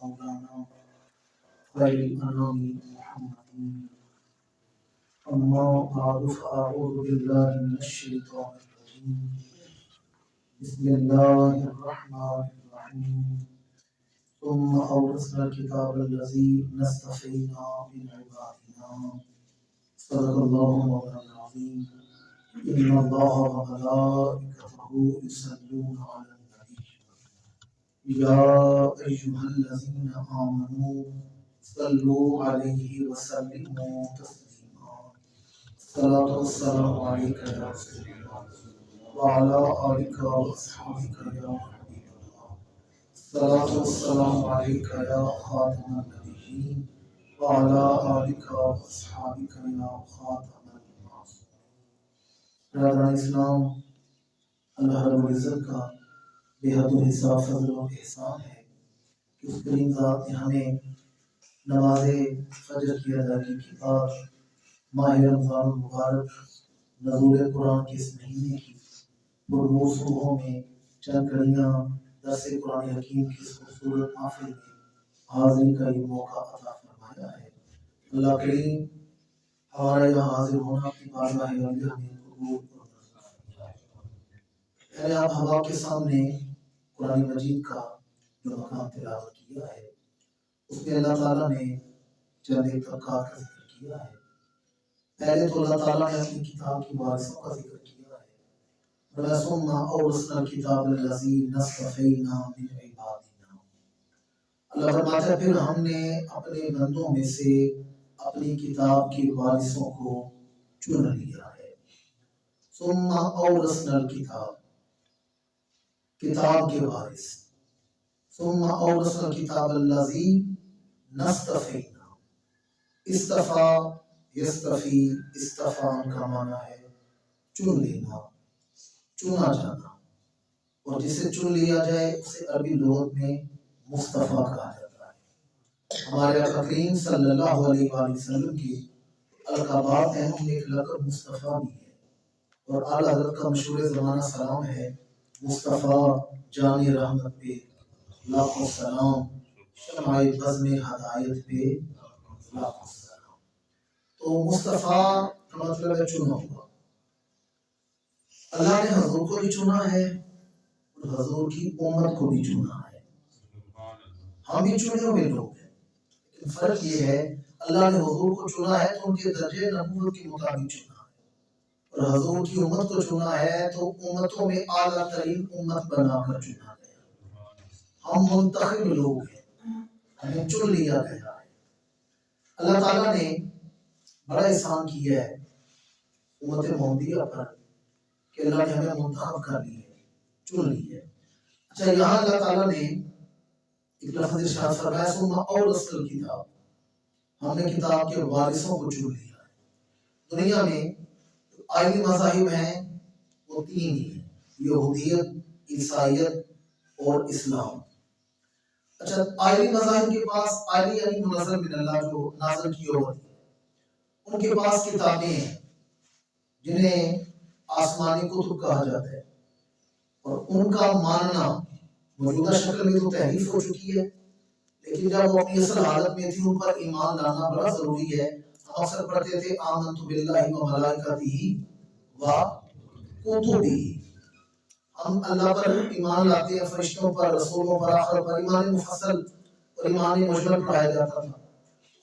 مولانا خير الأنام محمد. أما بعد فأعوذ بالله من الشيطان الرجيم. بسم الله الرحمن الرحيم. ثم أورثنا الكتاب الذي اصطفينا من عبادنا. صدق الله مولانا العظيم. إن الله وملائكته يصلون على النبي يا أيها الذين آمنوا صلوا عليه وسلموا تسليما. الصلاة والسلام عليك يا رسول الله وعلى آلك وأصحابك يا حبيب الله. الصلاة والسلام عليك يا خاتم النبيين وعلى آلك وأصحابك يا خاتم الناس. برادران اسلام، اللہ رب العزت کا بے حد و حساب فضل و احسان ہے کہ اس کریم ذات نے ہمیں نماز فجر کی ادائیگی کے بعد ماہ رمضان المبارک نزول قرآن کے اس مہینے کی پرنور صبحوں میں چند گھڑیاں درس قرآن حکیم کی اس خوبصورت محفل میں حاضری کا یہ موقع عطا فرمایا ہے. اللہ کریم ہمارا یہاں حاضر ہونا اپنی بارگاہ عالیہ میں قبول اور میں نے آپ ہوا کے سامنے قرآن مجید کا جو مقام تلاوت کیا ہے اس میں اللہ تعالیٰ نے چند ایک طبقات کا ذکر کیا ہے. پہلے تو اللہ تعالیٰ نے اپنی کتاب کی وارثوں کا ذکر کیا ہے. ثم أورثنا الكتاب الذي اصطفينا من عبادنا. اللہ فرماتا ہے پھر ہم نے اپنے بندوں میں سے اپنی کتاب کے وارثوں کو چن لیا ہے. ثم أورثنا الكتاب، کتاب کے وارث. ثم أورثنا الكتاب الذي اصطفينا. استفا یستفی، استفان کا معنی ہے چن لینا، چنا جانا، اور جسے چن لیا جائے اسے عربی لغت میں مصطفیٰ کہا جاتا ہے. ہمارے آقا کریم صلی اللہ علیہ وآلہ وسلم کی القابات ہیں، ان میں ایک لقب مصطفیٰ بھی ہے، اور اعلیٰ حضرت کا مشہور زمانہ سلام ہے مصطفیٰ جان رحمت پہ لاکھوں سلام، شمع بزم ہدایت پہ لاکھوں سلام. تو مصطفیٰ کا مطلب ہے چنا ہوا. اللہ نے حضور کو بھی چنا ہے اور حضور کی امت کو بھی چنا ہے. ہم بھی چنے ہوئے لوگ ہیں، لیکن فرق یہ ہے اللہ نے حضور کو چنا ہے تو ان کے درجے نبوت کے مطابق چنا ہے، اور حضور کی امت کو چنا ہے تو امتوں میں اعلیٰ ترین امت بنا کر چنا گیا. ہم منتخب لوگ ہیں، ہمیں چن لیا گیا ہے. اللہ تعالیٰ نے بڑا احسان کیا ہے امت محمدیہ پر کہ اللہ نے ہمیں منتخب کر لی ہے، چن لی ہے. اچھا، یہاں اللہ تعالیٰ نے ایک لفظ ارشاد فرمایا ثم أورثنا الکتاب، ہم نے کتاب کے وارثوں کو چن لیا ہے. دنیا میں آئلی مذاہب ہیں وہ تین ہی ہیں، یہودیت، عیسائیت اور اسلام. اچھا، آئلی مذاہب کے پاس، آئلی یعنی منزل من اللہ، جو نازل کی ہوئی، ان کے پاس کتابیں ہیں جنہیں آسمانی کتب کہا جاتا ہے، اور ان کا ماننا موجودہ شکل میں تو تحریف ہو چکی ہے، لیکن جب وہ اپنی اصل حالت میں تھی ان پر ایمان لانا بڑا ضروری ہے. ہم اکثر پڑھتے تھے آمنت باللہ و ملائکتہ و کتبہ، ہم اللہ پر ایمان لاتے ہیں، فرشتوں پر، رسولوں پر، آخر پر. ایمان مفصل اور ایمان مجمل پڑھایا جاتا تھا.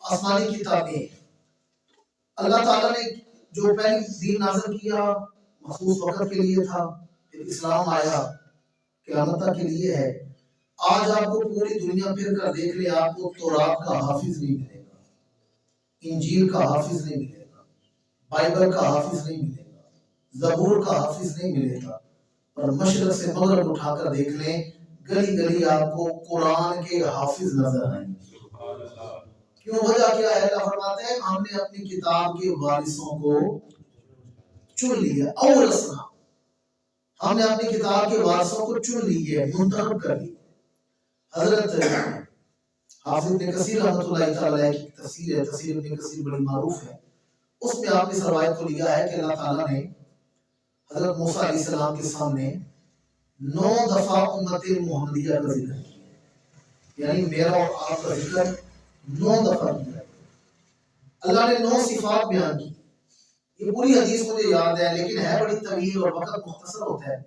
آسمانی کتابیں اللہ تعالیٰ نے جو پہلی دین نازل کیا مخصوص وقت کے لیے تھا، پھر اسلام آیا قیامت تک کے لیے ہے. آج آپ کو پوری دنیا پھر کر دیکھ لے، آپ کو تورات کا حافظ نہیں ملے گا، انجیل کا حافظ نہیں ملے گا، بائبل کا حافظ نہیں ملے گا، زبور کا حافظ نہیں ملے گا. اور مشرق سے مغرب اٹھا کر دیکھ لیں، گلی گلی آپ کو قرآن کے حافظ نظر آئیں گے. کیوں؟ وجہ کیا ہے؟ اللہ فرماتے ہیں ہم نے اپنی کتاب کے وارثوں کو چن لیا. اورثنا، ہم نے اپنی کتاب کے وارثوں کو چن لی ہے، منتخب کر لی. حضرت حافظ ابن کثیر رحمۃ اللہ تعالیٰ کی تفسیر ہے، تفسیر ابن کثیر بڑی معروف ہے. اس میں آپ نے اس روایت کو لیا ہے کہ اللہ تعالیٰ نے حضرت موسیٰ علیہ السلام کے سامنے 9 دفعہ امت محمدیہ کا ذکر کیا. یعنی میرا اور آپ کا ذکر 9 دفعہ کیا ہے۔ اللہ نے 9 صفات بیان کی۔ یہ پوری حدیث مجھے یاد ہے لیکن ہے بڑی طویل اور وقت مختصر ہوتا ہے۔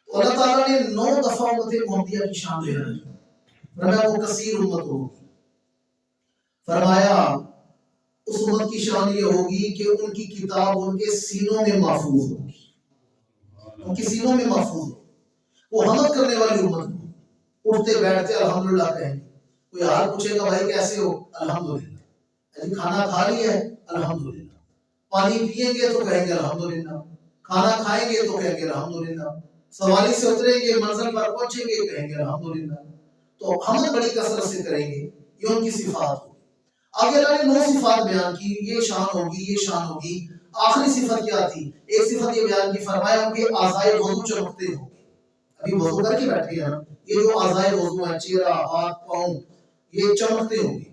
تو اللہ تعالیٰ نے 9 دفعہ امت محمدیہ کی شان بیان کی۔ فرمایا وہ کثیر امت ہوگی، فرمایا اس امت کی شان یہ ہوگی کہ ان کی کتاب ان کے سینوں میں محفوظ ہوگی، ان کی سینوں میں محفوظ ہوگی۔ وہ حمد کرنے والی امت ہوگی، اٹھتے بیٹھتے الحمدللہ کہیں گے۔ کوئی حال پوچھے گا بھائی کیسے ہو؟ الحمدللہ۔ کھانا کھا لیا ہے؟ الحمدللہ۔ پانی پیئیں گے تو کہیں گے الحمدللہ، کھانا کھائیں گے تو کہیں گے الحمدللہ، سواری سے اتریں گے منزل پر پہنچیں گے کہیں گے الحمدللہ۔ تو حمد بڑی کثرت سے کریں گے، یہ ان کی صفات ہوگی۔ آگے اللہ نے 9 صفات بیان کی، یہ شان ہوگی، یہ شان ہوگی۔ آخری صفت کیا تھی؟ ایک صفت یہ بیان کی، فرمایا ان کے اعضائے وضو چمکتے ہوں گے۔ ابھی وضو کر کے بیٹھے ہیں نا، یہ جو اعضائے وضو ہیں، چہرہ، ہاتھ، پاؤں، یہ چمکتے ہوں گے۔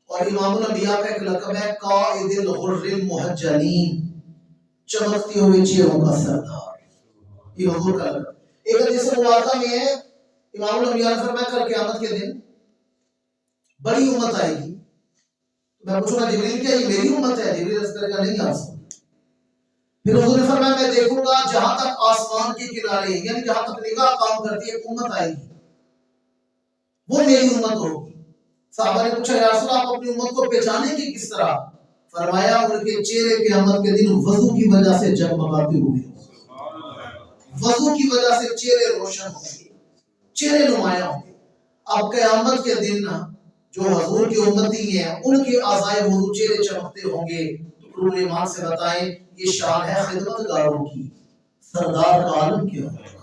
اور امام الانبیاء کا ایک لقب ہے قائد الغر المحجلین، چمکتے ہوئے چہروں کا سردار، یہ حضور کا لقب۔ ایک حدیث مبارکہ میں ہے امام الانبیاء نے فرمایا کل قیامت کے دن بڑی امت آئے گی۔ میں پوچھوں گا جبریل کیا یہ میری امت ہے؟ جبریل اس طرح کا نہیں آ سکتا۔ پھر حضور نے فرمایا میں دیکھوں گا جہاں تک آسمان کے کنارے یعنی جہاں تک نگاہ کام کرتی ہے ایک امت آئے گی، وہ میری امت ہوگی۔ صحابہ نے پوچھا یا رسول اللہ آپ اپنی امت کو پہچانیں گے کس طرح؟ فرمایا ان کے چہرے قیامت کے دن وضو کی وجہ سے جگمگاتے ہوئے، وضو کی وجہ سے چہرے روشن ہوں گے، چہرے نمایاں ہوں گے۔ اب قیامت کے دن جو حضور کی امتی ہیں ان کے اعضائے وضو چہرے چمکتے ہوں گے۔ تو روح ایمان سے بتائیں یہ شان ہے خدمت گاروں کی، سردار کا عالم کیا ہے۔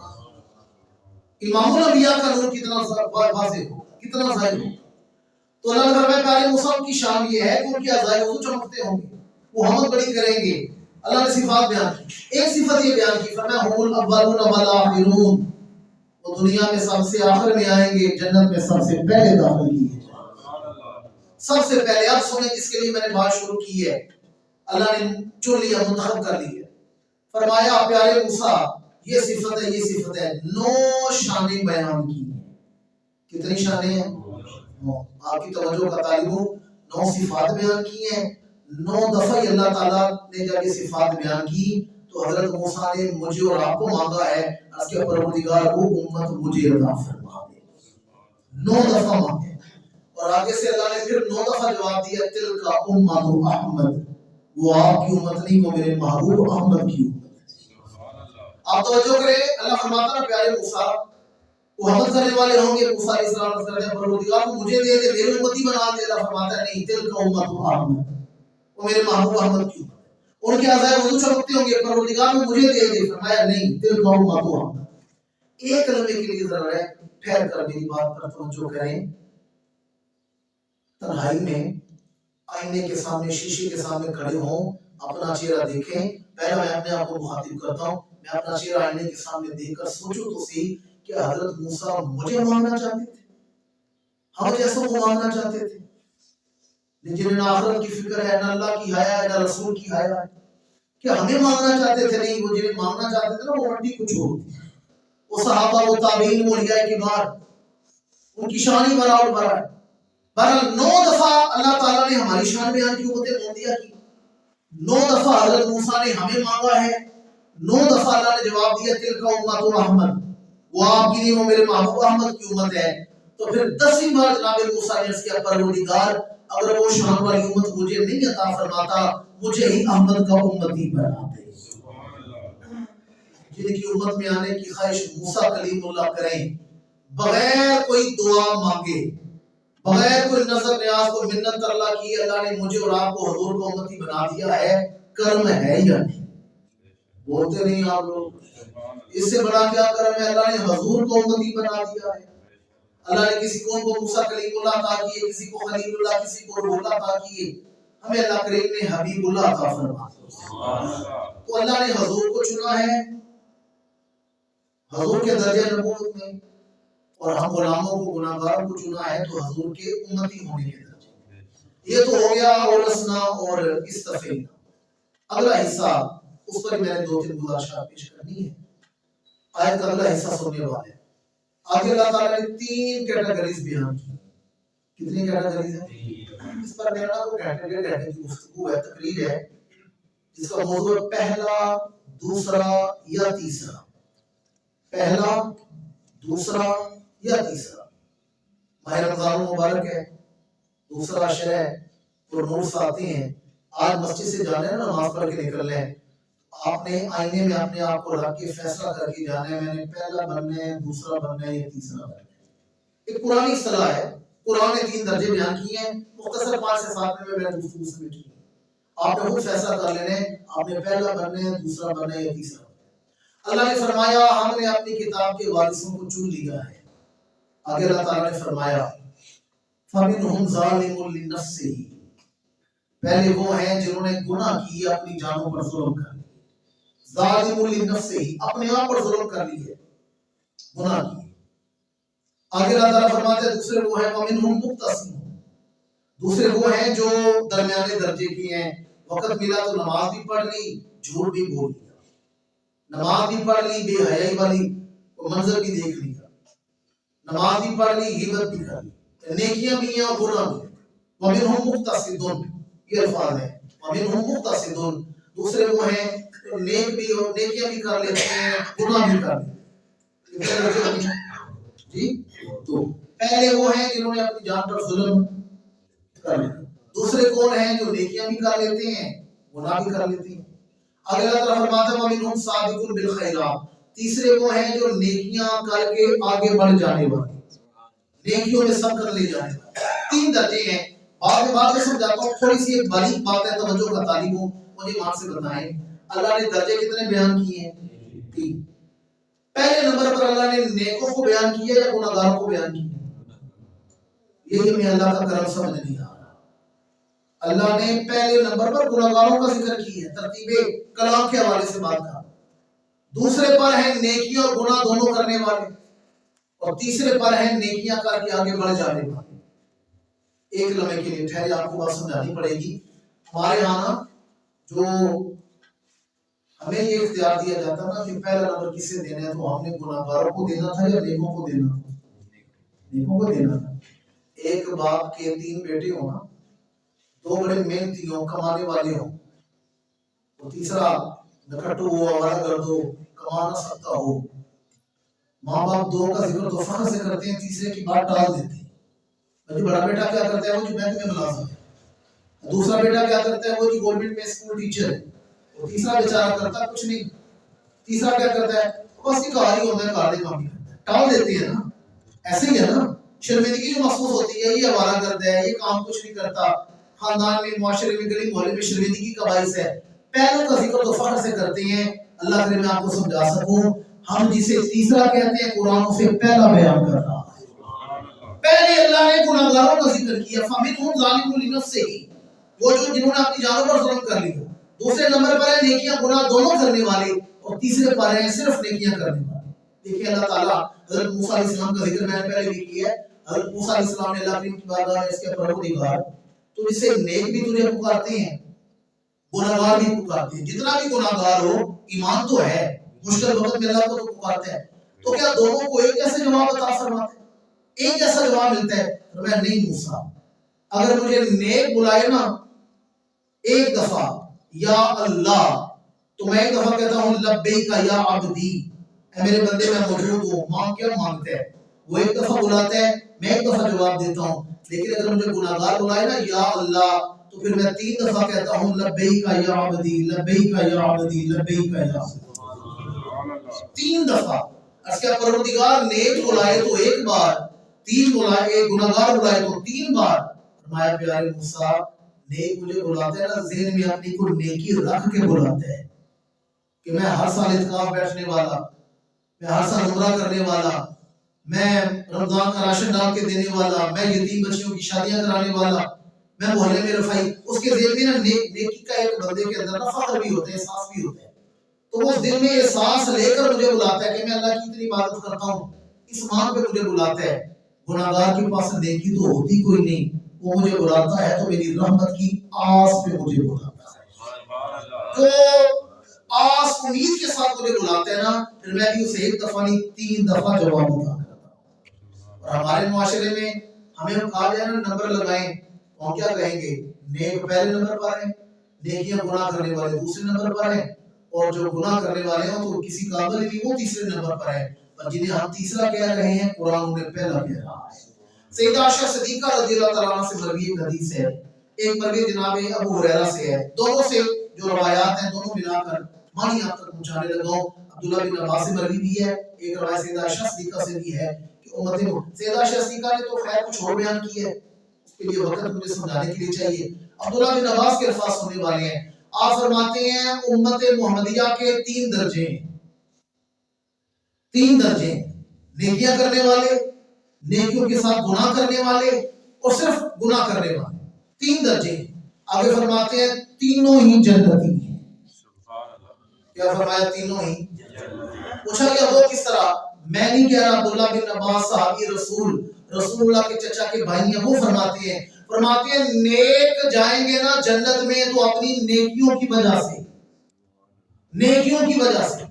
امام الانبیاء کا نور کتنا واضح ہو، کتنا ظاہر ہو۔ تو اللہ نے فرمایا پیارے موسیٰ کی شان یہ ہے کہ ان کے اعضائے وضو چمکتے ہوں گے، وہ حمد بڑی کریں گے۔ اللہ نے صفات بیان کی، ایک صفت یہ بیان کی، فرمایا هم الاولون والآخرون، وہ دنیا میں سب سے آخر میں آئیں گے، جنت میں سب سے پہلے داخل کیے جائیں گے۔ سب سے پہلے اب سنیں جس کے لیے میں نے بات شروع کی ہے، اللہ نے چن لیا، منتخب کر لیا۔ فرمایا پیارے موسیٰ یہ صفت ہے، یہ صفت ہے۔ 9 شانیں بیان کی ہیں۔ کتنی شانیں ہیں؟ 9۔ آپ کی توجہ کا طالب ہوں، 9 صفات بیان کی ہیں۔ 9 دفعہ اللہ تعالیٰ نے جب یہ صفات بیان کی تو حضرت موسیٰ نے مجھے اور آپ کو مانگا ہے اس کے پروردگار وہ امت مجھے عطا فرما دے۔ 9 دفعہ مانگے اور آگے سے اللہ نے پھر 9 دفعہ جواب دیا تلک امت احمد، وہ آپ کی امت نہیں، وہ میرے محبوب احمد کی امت ہے۔ آپ توجہ کریں، اللہ فرماتا ہے پیارے موسیٰ وہ حمد کرنے والے ہوں گے۔ موسیٰ علیہ السلام کہتے ہیں پروردگار کو مجھے دے دے، میری امتی بنا دے۔ اللہ فرماتا ہے نہیں، تلک امت احمد، وہ میرے محبوب احمد کی امت ہے۔ ان کے اعضائے وضو چمکتے ہوں گے، پروردگار کو مجھے دے دے۔ فرمایا نہیں، تلک امت احمد۔ ایک کلمے کے لیے ذرا ٹھہر کر میری بات پر توجہ کریں۔ تنہائی میں آئینے کے سامنے، شیشے کے سامنے کھڑے ہوں، اپنا چہرہ دیکھیں۔ پہلا میں اپنے آپ کو مخاطب کرتا ہوں، میں اپنا چہرہ آئینے کے سامنے دیکھ کر سوچوں تو صحیح کہ حضرت موسیٰ مجھے مانگنا چاہتے تھے، ہم جیسوں کو مانگنا چاہتے تھے، جنہیں نہ آخرت کی فکر ہے، نہ اللہ کی حیا ہے، نہ رسول کی حیا ہے، کہ ہمیں مانگنا چاہتے تھے؟ نہیں، وہ جنہیں مانگنا چاہتے تھے نا وہ منڈی کو چھوڑتے ہیں، وہ صحابہ، وہ تابعین، وہ اولیاء کبار، ان کی شان ہی برا اور برا ہے۔ بہرحال 9 دفعہ اللہ تعالیٰ نے ہماری شان بیان کی، امت محمدیہ کی۔ 9 دفعہ حضرت موسیٰ نے ہمیں مانگا ہے، 9 دفعہ اللہ نے جواب دیا تلک امت احمد، وہ آپ کی نہیں، وہ میرے محبوب احمد کی امت ہے۔ تو پھر 10ویں بار جناب موسیٰ نے عرض کیا پروردگار اگر وہ شان والی امت مجھے نہیں عطا فرماتا، مجھے ہی احمد کا امتی بنا دے۔ جن کی امت میں آنے کی خواہش موسیٰ کلیم اللہ کریں، بغیر کوئی دعا مانگے، بغیر کوئی نظر نیاز کو منت اللہ کی، اللہ نے مجھے اور آپ کو حضور کو امتی بنا دیا ہے، کرم ہے یا نہیں؟ بولتے نہیں آپ لوگ؟ اس سے بڑا کیا کرم ہے؟ اللہ نے حضور کو امتی بنا دیا ہے۔ اللہ نے کسی کو موسیٰ کلیم اللہ عطا کیے، کسی کو خلیل اللہ، کسی کو روح اللہ عطا کیے، ہمیں اللہ کریم نے حبیب اللہ عطا فرما دیا۔ تو اللہ نے حضور کو چنا ہے، حضور کے درجہ نبوت میں، اور ہم غلاموں کو، گناہگاروں کو چنا ہے تو حضور کے امتی ہونے کے درجے۔ یہ تو ہو گیا اورسنا اور استفینا۔ اگلا حصہ اس پر میں نے 2-3 گزارشات پیش کرنی ہے۔ آیت کا اگلا حصہ سننے والے آگے اللہ تعالیٰ نے 3 کیٹیگریز بیان کی. کتنی کیٹیگریز ہیں؟ اس پر میرا وہ گھنٹے کی گفتگو ہے، تقریر ہے، جس کا موضوع ہے پہلا، دوسرا یا تیسرا. پہلا، دوسرا یا تیسرا. ماہ رمضان مبارک ہے، دوسرا عشر ہے، پرنور ساتھی ہیں. آج مسجد سے جانے ہیں، نماز پڑھ کے نکلنے ہیں. آپ نے آئینے میں اپنے آپ کو رکھ کے فیصلہ کر کے جانا ہے، میں نے پہلا بننا ہے، دوسرا بننا ہے یا تیسرا بننا ہے. ایک پرانی اصطلاح ہے. قرآن نے 3 درجے بیان کیے ہیں، مختصر 5 سے 7 میں میں گفتگو سمیٹ لی. آپ نے خود فیصلہ کر لینا ہے، آپ نے پہلا بننا ہے، دوسرا بننا ہے یا تیسرا. اللہ نے فرمایا ہم نے اپنی کتاب کے وارثوں کو چن لیا ہے. آگے اللہ تعالیٰ نے فرمایا فَمِنْهُمْ ظَالِمٌ لِنَفْسِهِ، پہلے وہ ہیں جنہوں نے گناہ کی، اپنی جانوں پر ظلم کر لیا. ظالم لنفسه، اپنے آپ پر ظلم کر لیے، گناہ کی. آگے اللہ تعالیٰ فرماتے ہیں دوسرے وہ ہیں وَمِنْهُمْ مُقْتَصِدٌ، دوسرے وہ ہیں جو درمیانے درجے کی ہیں. وقت ملا تو نماز بھی پڑھ لی، جھوٹ بھی بول لیا. نماز بھی پڑھ لی، بے حیائی والی منظر بھی دیکھ لیا. نماز بھی پڑھ لی، غیبت بھی کر لی. نیکیاں بھی ہیں اور گناہ بھی. وَمِنْهُمْ مُقْتَصِدٌ، یہ الفاظ ہیں. وَمِنْهُمْ مُقْتَصِدٌ، دوسرے وہ ہیں نیک بھی ہو، نیکیاں بھی کر لیتے ہیں، گناہ بھی کر لیتے ہیں. جی تو پہلے وہ ہیں جنہوں نے اپنی جان پر ظلم کر لیا. دوسرے کون ہیں جو نیکیاں بھی کر لیتے ہیں، گناہ بھی کر لیتے ہیں. آگے اللہ تعالیٰ فرماتا ہے وَمِنْهُمْ سَابِقٌ بِالْخَيْرَاتِ، تیسرے وہ ہیں جو نیکیاں کر کے آگے بڑھ جانے والے، نیکیوں میں سبقت لے جانے والے. 3 درجے ہیں. بات میں سمجھاتا ہوں، تھوڑی سی ایک باریک بات ہے، توجہ کا طالب ہوں، مجھے مان سے بتائیں اللہ نے درجے کتنے بیان کیے ہیں؟ 3. پہلے نمبر پر اللہ نے نیکوں کو بیان کیا یا گناہگاروں کو بیان کیا؟ یہ ہمیں اللہ کا کرم سمجھ نہیں آ رہا. اللہ نے پہلے نمبر پر گناہگاروں کا ذکر کیا ہے، ترتیب کلام کے حوالے سے بات کا. دوسرے پر ہیں نیکی اور گناہ دونوں کرنے والے، اور تیسرے پر ہیں نیکیاں کر کے آگے بڑھ جانے والے. ایک لمحے کے لیے ٹھہرے، آپ کو بات سمجھانی پڑے گی. ہمارے یہاں جو ہمیں یہ اختیار دیا جاتا نا کہ پہلا نمبر کسے دینا ہے، تو ہم نے گناہگاروں کو دینا تھا یا نیکوں کو دینا تھا؟ نیکوں کو دینا تھا. ایک باپ کے 3 بیٹے ہوں نا، 2 بڑے محنتی ہوں، کمانے والے ہوں، اور تیسرا نکھٹو ہو، آوارہ گرد ہو، کما نہ سکتا ہو. ماں باپ 2 کا ذکر تو فخر سے کرتے ہیں، تیسرے کی بات ٹال دیتے ہیں. جو بڑا بیٹا کیا کرتا ہے، وہ جو بینک میں ملازم ہے. دوسرا بیٹا کیا کرتا ہے، وہ جو گورنمنٹ میں اسکول ٹیچر ہے. اور تیسرا بیچارہ کرتا کچھ نہیں. تیسرا کیا کرتا ہے، بس یہ کار ہی ہوتا ہے، کار دے کام ہی کرتا ہے. ٹال دیتے ہیں نا. ایسے ہی ہے نا. شرمندگی جو محسوس ہوتی ہے، یہ آوارہ گرد ہے، یہ کام کچھ نہیں کرتا. خاندان میں، معاشرے میں، گلی محلے میں شرمندگی کا باعث ہے. پہلوں کا ذکر تو فخر سے کرتے ہیں. اللہ کرے میں آپ کو سمجھا سکوں، ہم جسے تیسرا کہتے ہیں قرآن سے پہلا بیان کر رہا ہے. پہلے اللہ نے گناہگاروں کا ذکر کیا، فَمِنْهُمْ ظَالِمٌ لِنَفْسِهِ، وہ جو جنہوں نے اپنی جانوں پر ظلم کر لیا. دوسرے نمبر پر ہے نیکیاں گناہ دونوں کرنے والے، اور تیسرے پر ہیں صرف نیکیاں کرنے والے. دیکھیں اللہ تعالیٰ حضرت موسیٰ علیہ السلام کا ذکر میں نے پہلے بھی کیا ہے. حضرت موسیٰ علیہ السلام نے اللہ کی بارگاہ میں اس کے پروردگار، تو اسے نیک بھی تجھے پکارتے ہیں، گناہگار بھی پکارتے ہیں. جتنا بھی گناہگار ہو، ایمان تو ہے، مشکل وقت میں اللہ کو تو پکارتے ہیں. تو کیا دونوں کو ایک جیسے جواب عطا فرماتے ہیں؟ ایک جیسا جواب ملتا ہے؟ میں نہیں موسیٰ، اگر مجھے نیک بلائے نا ایک دفعہ یا اللہ، تو میں ایک دفعہ کہتا ہوں لبیک یا عبدی، اے میرے بندے میں موجود ہوں، مانگ کیا مانگتا ہے. وہ ایک دفعہ بلاتا ہے، میں ایک دفعہ جواب دیتا ہوں. لیکن اگر مجھے گناہگار بلائے نا یا اللہ، تو پھر میں 3 دفعہ کہتا ہوں لبیک یا عبدی، لبیک یا عبدی، لبیک یا عبدی. 3 دفعہ. اس کا پروردگار نیک بلائے تو ایک بار، 3 بلائے، گناہگار بلائے تو 3 بار. فرمایا پیارے موسیٰ، نیک مجھے بلاتے ہیں نا، ذہن میں اپنی کو نیکی رکھ کے بلاتے ہیں کہ میں ہر سال اعتکاف بیٹھنے والا، میں ہر سال عمرہ کرنے والا، میں رمضان کا راشن ڈال کے دینے والا، میں یتیم بچیوں کی شادیاں کرانے والا، میں محلے میں رفائی. اس کے ذہن میں نا نیکی کا ایک بندے کے اندر نا فخر بھی ہوتا ہے، احساس بھی ہوتا ہے. تو وہ دل میں احساس لے کر مجھے بلاتا ہے کہ میں اللہ کی اتنی عبادت کرتا ہوں، اس مان پہ مجھے بلاتا ہے. گناہگار کے پاس نیکی تو ہوتی کوئی نہیں، وہ مجھے بلاتا ہے تو میری رحمت کی آس پہ مجھے بلاتا ہے. تو آس امید کے ساتھ مجھے بلاتا ہے نا، پھر میں بھی اسے ایک دفعہ نہیں 3 دفعہ جواب دیتا ہوں. اور ہمارے معاشرے میں ہمیں کہا جائے نا نمبر لگائیں تو ہم کیا کہیں گے؟ نیک پہلے نمبر پر ہیں، نیکیاں گناہ کرنے والے دوسرے نمبر پر ہیں، اور جو گناہ کرنے والے ہیں تو کسی قابل نہیں وہ تیسرے نمبر پر ہیں، اور جنہیں ہم تیسرا کہہ رہے ہیں قرآن انہیں پہلا کہہ رہا ہے۔ سیدہ عائشہ صدیقہ رضی اللہ تعالیٰ عنہ سے مروی ایک حدیث ہے، ایک مروی جناب ابو ہریرہ سے ہے، دونوں سے جو روایات ہیں دونوں ملا کر معنی آپ تک پہنچانے لگا ہوں۔ عبداللہ بن عباس سے مروی بھی ہے، ایک روایت سیدہ عائشہ صدیقہ سے بھی ہے کہ سیدہ عائشہ صدیقہ نے تو خیر کچھ اور بیان کی ہے، اس کے لیے وقت مجھے سمجھانے کے لیے چاہیے۔ عبداللہ بن عباس کے الفاظ سننے والے ہیں، آپ فرماتے ہیں امت محمدیہ کے 3 درجے ہیں، 3 درجے ہیں، نیکیاں کرنے والے، نیکیوں کے ساتھ گناہ کرنے والے، اور صرف گناہ کرنے والے، 3 درجے ہیں۔ آگے فرماتے ہیں تینوں ہی جنتی ہیں۔ کیا فرمایا؟ تینوں ہی۔ پوچھا گیا وہ کس طرح؟ میں نہیں کہہ رہا، عبداللہ بن عباس صحابی رسول اللہ کے چچا کے بھائی ہیں، وہ فرماتے ہیں نیک جائیں گے نا جنت میں تو اپنی نیکیوں کی وجہ سے، نیکیوں کی وجہ سے،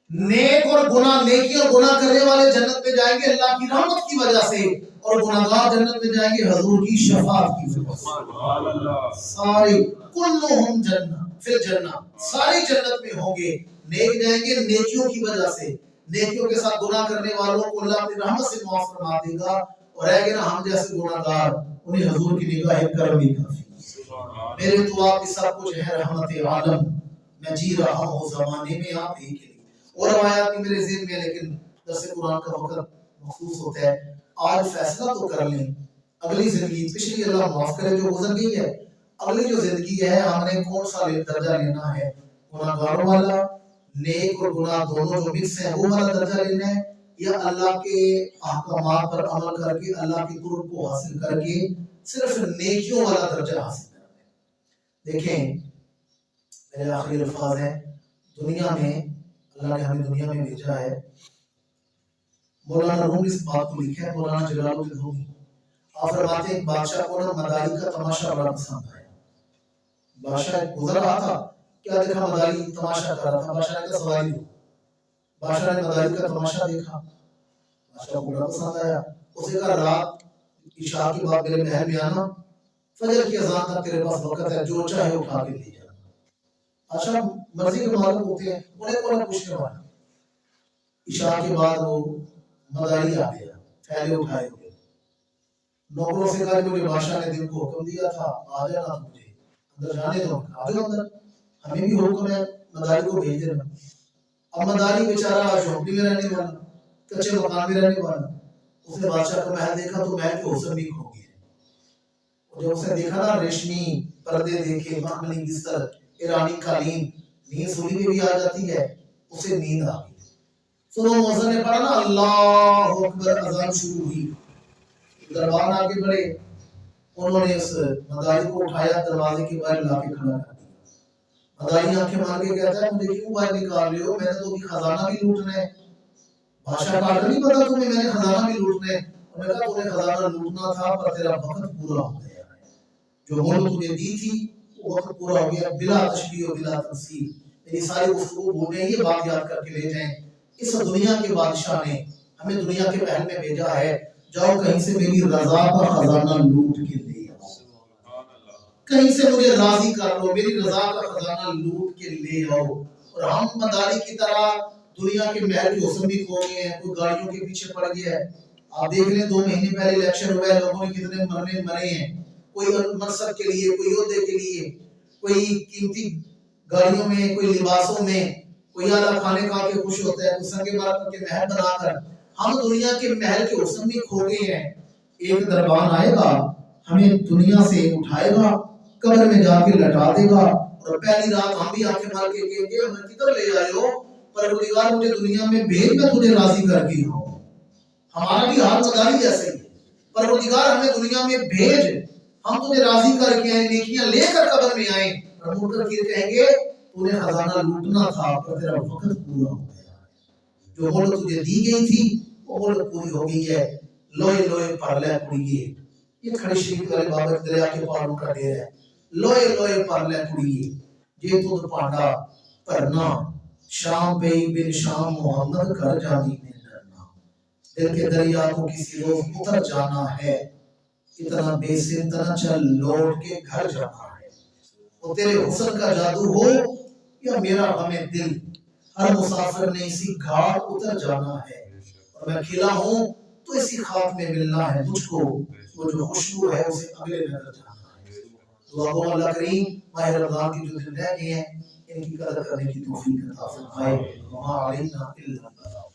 نیک اور گناہ، نیکی اور گناہ کرنے والے جنت میں جائیں گے اللہ کی رحمت کی وجہ سے، اور گناہگار جنت میں جائیں گے حضور کی شفاعت کی وجہ سے۔ سارے کلہم جنہ فی الجنہ، ساری جنت میں ہوں گے، نیک جائیں گے نیکیوں کی وجہ سے، نیکیوں کے ساتھ گناہ کرنے والوں کو اللہ اپنی رحمت سے معاف فرما دے گا، اور رہ گے نا ہم جیسے گناہگار، انہیں حضور کی نگاہ کرم ہی کافی۔ میرے تو آپ کی سب کچھ ہے رحمت عالم، میں جی رہا ہوں زمانے میں آپ ہی کے لیے۔ اور روایات بھی میرے ذہن میں، لیکن درس قرآن کا وقت مخصوص ہوتا ہے، آج فیصلہ تو کر لیں، اگلی زندگی، پچھلی اللہ معاف کرے جو گزر گئی ہے، اگلی جو زندگی ہے ہم نے کون سا درجہ لینا ہے؟ گناہگاروں والا، نیک اور گناہ دونوں جو مکس ہیں وہ والا درجہ لینا ہے، یا اللہ کے احکامات پر عمل کر کے اللہ کے قرب کو حاصل کر کے صرف نیکیوں والا درجہ حاصل کرنا ہے؟ دیکھیں میرے آخری الفاظ ہیں، دنیا میں اللہ نے ہمیں دنیا میں بھیجا ہے، مولانا روم اس بات کو لکھا ہے، مولانا جلال الدین رومی، آپ فرماتے ہیں بادشاہ کو نا مداری کا تماشا بڑا پسند آیا۔ بادشاہ گزر رہا تھا، کیا دیکھا؟ مداری تماشا کر رہا تھا، بادشاہ نے کہا سواری دو، بادشاہ نے مداری کا تماشا دیکھا، بادشاہ کو بڑا پسند آیا، اسے کہا رات عشاء کے بعد میرے محل میں آنا، فجر کی اذان تک تیرے پاس وقت ہے، جو چاہے اٹھا کے لے جانا۔ بادشاہ مرضی کے مالک ہوتے ہیں، انہیں کون پوچھنے والا؟ عشاء کے بعد وہ مداری آ گیا، پھیلے اٹھائے ہوئے، نوکروں سے کہا کہ مجھے بادشاہ نے دن کو حکم دیا تھا آ جانا، مجھے اندر جانے دو، آ جاؤ اندر، ہمیں بھی حکم ہے مداری کو بھیج دینا۔ اب مداری بیچارہ جھونپڑی میں رہنے والا، کچے مکان میں رہنے والا، اس نے بادشاہ کا محل دیکھا تو محل کے حسن بھی کھو گیا، اور جب اس نے دیکھا نا ریشمی پردے دیکھے، مخملی بستر، ایرانی قالین، نیند سولی میں بھی آ جاتی ہے، اسے نیند آ گئی۔ سنو مؤذن نے پڑھا نا اللہ اکبر، اذان شروع ہوئی، دربان آگے بڑھے، انہوں نے اس مداری کو اٹھایا، دروازے کے باہر لا کے کھڑا کر دیا۔ مداری آنکھیں مار کے کہتا ہے مجھے کیوں باہر نکال رہے ہو؟ میں نے تو ابھی خزانہ بھی لوٹنا ہے۔ بادشاہ کا آرڈر نہیں پتا تمہیں، میں نے خزانہ بھی لوٹنا ہے۔ میں نے کہا تمہیں خزانہ لوٹنا تھا پر تیرا وقت پورا ہو گیا ہے، جو مہلت تجھے دی تھی وہ وقت پورا ہو گیا، بلا تشبیہ و بلا تمثیل۔ میری ساری گفتگو بھول جائیں، یہ بات یاد کر کے لے جائیں، اس دنیا کے بادشاہ نے ہمیں دنیا کے محل میں بھیجا ہے، جاؤ کہیں سے میری رضا کا خزانہ لوٹ کے لے آؤ، کہیں سے مجھے راضی کر لو، میری رضا کا خزانہ لوٹ کے لے آؤ۔ اور ہم مداری کی طرح دنیا کے محل کے حسن بھی کھو گئے ہیں، کوئی گاڑیوں کے پیچھے پڑ گیا ہے۔ آپ دیکھ لیں 2 مہینے پہلے الیکشن ہوا ہے، لوگوں نے کتنے مرے ہیں، کوئی منصب کے لیے، کوئی عہدے کے لیے، کوئی قیمتی گاڑیوں میں، کوئی لباسوں میں، کوئی اعلیٰ کھانے کھا کے خوش ہوتا ہے، کوئی سنگ مرمر کے محل بنا کر۔ ہم دنیا کے محل کے حسن بھی کھو گئے ہیں۔ ایک دربان آئے گا، ہمیں دنیا سے اٹھائے گا، قبر میں جا کے لٹا دے گا، اور پہلی رات ہم بھی آنکھیں مار کے کہیں گے ہمیں کدھر لے آئے ہو؟ پروردگار مجھے دنیا میں بھیج، میں تجھے راضی کر کے آؤں۔ ہمارا بھی حال مداری جیسے ہی ہے، پروردگار ہمیں دنیا میں بھیج، ہم تجھے راضی کر کے آئیں، نیکیاں لے کر قبر میں آئیں، اور منکر کہیں گے تُونے خزانہ لوٹنا تھا پر تیرا وقت پورا ہو گیا، جو مہلت تجھے دی گئی تھی وہ مہلت پوری ہو گئی ہے، لوہے لوہے پر لے پڑیے۔ یہ کھڑی شریف والے بابا کے دریا کے پہاڑوں کا ڈیر ہے، لوہے لوہے پر لے پڑیے، جے تود پانڈا پرنا، شام پہ بن شام محمد کر جانی میں ڈرنا۔ دل کے دریا کو کسی روز اتر جانا ہے، اتنا بے سمتنا چل لوٹ کے گھر جانا ہے۔ وہ تیرے حسن کا جادو ہو یا میرا ہمیں دل، ہر مسافر نے اسی گھاٹ اتر جانا ہے، اور میں کھلا ہوں تو اسی خاک میں ملنا ہے مجھ کو، وہ جو خوشبو ہے اسے اگلے نظر جانا ہے۔ دعا گو اللہ کریم ماہ رمضان کی جو دن رہ گئے ہیں ان کی قدر کرنے کی توفیق عطا فرمائے۔ وما علینا الا البلاغ۔